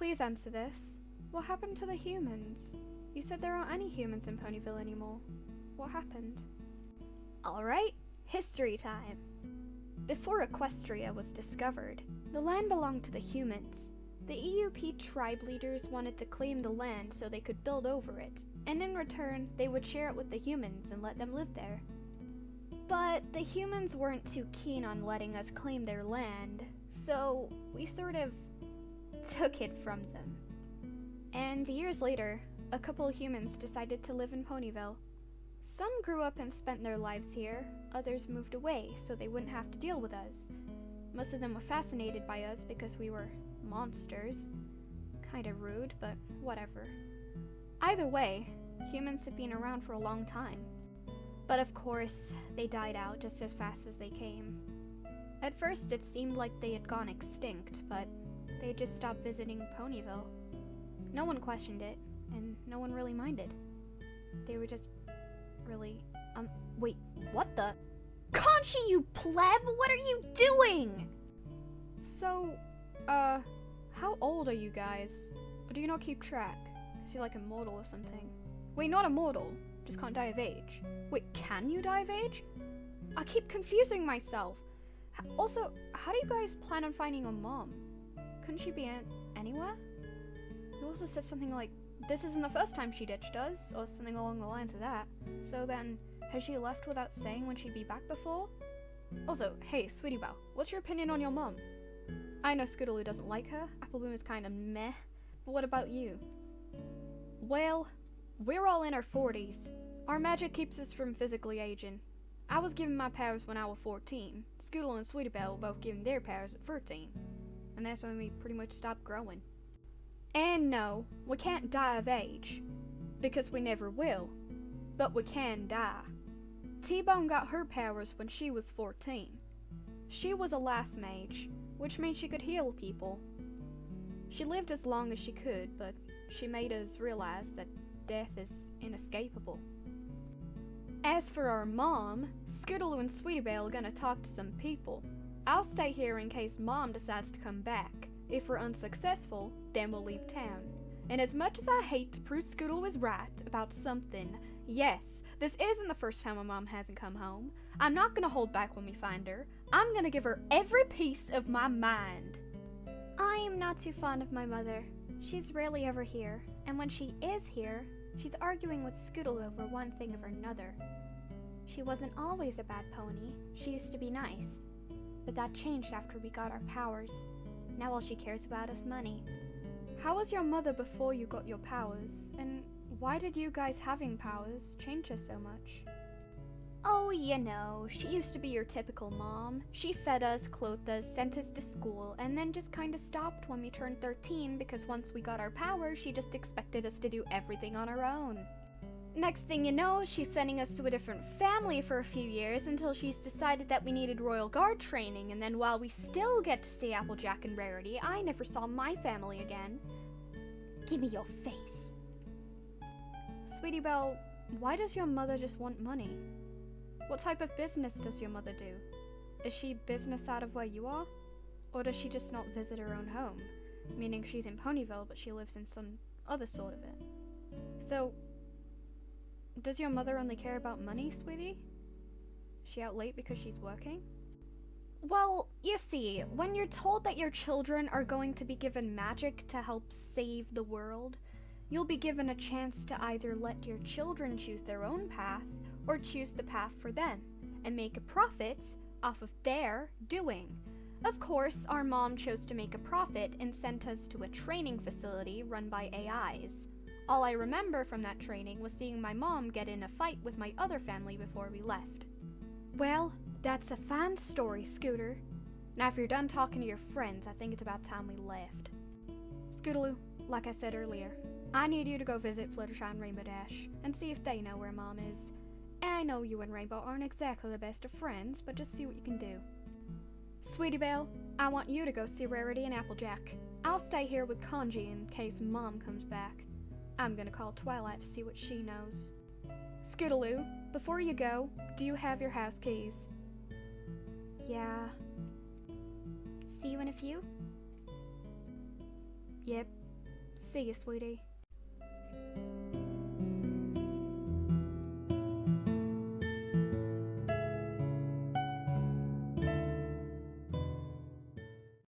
Please answer this. What happened to the humans? You said there aren't any humans in Ponyville anymore. What happened? Alright, history time. Before Equestria was discovered, the land belonged to the humans. The EUP tribe leaders wanted to claim the land so they could build over it, and in return, they would share it with the humans and let them live there. But the humans weren't too keen on letting us claim their land, so we sort of took it from them. And years later, a couple of humans decided to live in Ponyville. Some grew up and spent their lives here, others moved away so they wouldn't have to deal with us. Most of them were fascinated by us because we were monsters. Kinda rude, but whatever. Either way, humans have been around for a long time. But of course, they died out just as fast as they came. At first it seemed like they had gone extinct, but they just stopped visiting Ponyville. No one questioned it, and no one really minded. They were just really, wait, what the? Conchi, you pleb! What are you doing? So, how old are you guys? Or do you not keep track? Is he like immortal or something? Wait, not immortal, just can't die of age. Wait, can you die of age? I keep confusing myself. Also, how do you guys plan on finding a mom? Couldn't she be anywhere? You also said something like, this isn't the first time she ditched us, or something along the lines of that. So then, has she left without saying when she'd be back before? Also, hey, Sweetie Bow, what's your opinion on your mom? I know Scootaloo doesn't like her, Applebloom is kinda meh, but what about you? Well, we're all in our 40s. Our magic keeps us from physically aging. I was given my powers when I was 14. Scootaloo and Sweetie Bow were both given their powers at 13. And that's when we pretty much stopped growing. And no, we can't die of age, because we never will, but we can die. T-Bone got her powers when she was 14. She was a life mage, which means she could heal people. She lived as long as she could, but she made us realize that death is inescapable. As for our mom, Scootaloo and Sweetie Belle are gonna talk to some people. I'll stay here in case Mom decides to come back. If we're unsuccessful, then we'll leave town. And as much as I hate to prove Scootaloo is right about something, yes, this isn't the first time my mom hasn't come home. I'm not gonna hold back when we find her. I'm gonna give her every piece of my mind. I am not too fond of my mother. She's rarely ever here, and when she is here, she's arguing with Scootaloo over one thing or another. She wasn't always a bad pony. She used to be nice. But that changed after we got our powers. Now all she cares about is money. How was your mother before you got your powers? And why did you guys having powers change her so much? Oh, you know, she used to be your typical mom. She fed us, clothed us, sent us to school, and then just kinda stopped when we turned 13 because once we got our powers, she just expected us to do everything on our own. Next thing you know, she's sending us to a different family for a few years until she's decided that we needed Royal Guard training, and then while we still get to see Applejack and Rarity, I never saw my family again. Give me your face. Sweetie Belle, why does your mother just want money? What type of business does your mother do? Is she business out of where you are? Or does she just not visit her own home? Meaning she's in Ponyville, but she lives in some other sort of it. So, does your mother only care about money, sweetie? Is she out late because she's working? Well, you see, when you're told that your children are going to be given magic to help save the world, you'll be given a chance to either let your children choose their own path, or choose the path for them, and make a profit off of their doing. Of course, our mom chose to make a profit and sent us to a training facility run by AIs. All I remember from that training was seeing my mom get in a fight with my other family before we left. Well, that's a fine story, Scooter. Now if you're done talking to your friends, I think it's about time we left. Scootaloo, like I said earlier, I need you to go visit Fluttershy and Rainbow Dash, and see if they know where Mom is. And I know you and Rainbow aren't exactly the best of friends, but just see what you can do. Sweetie Belle, I want you to go see Rarity and Applejack. I'll stay here with Conji in case Mom comes back. I'm gonna call Twilight to see what she knows. Scootaloo, before you go, do you have your house keys? Yeah. See you in a few? Yep, See you, sweetie.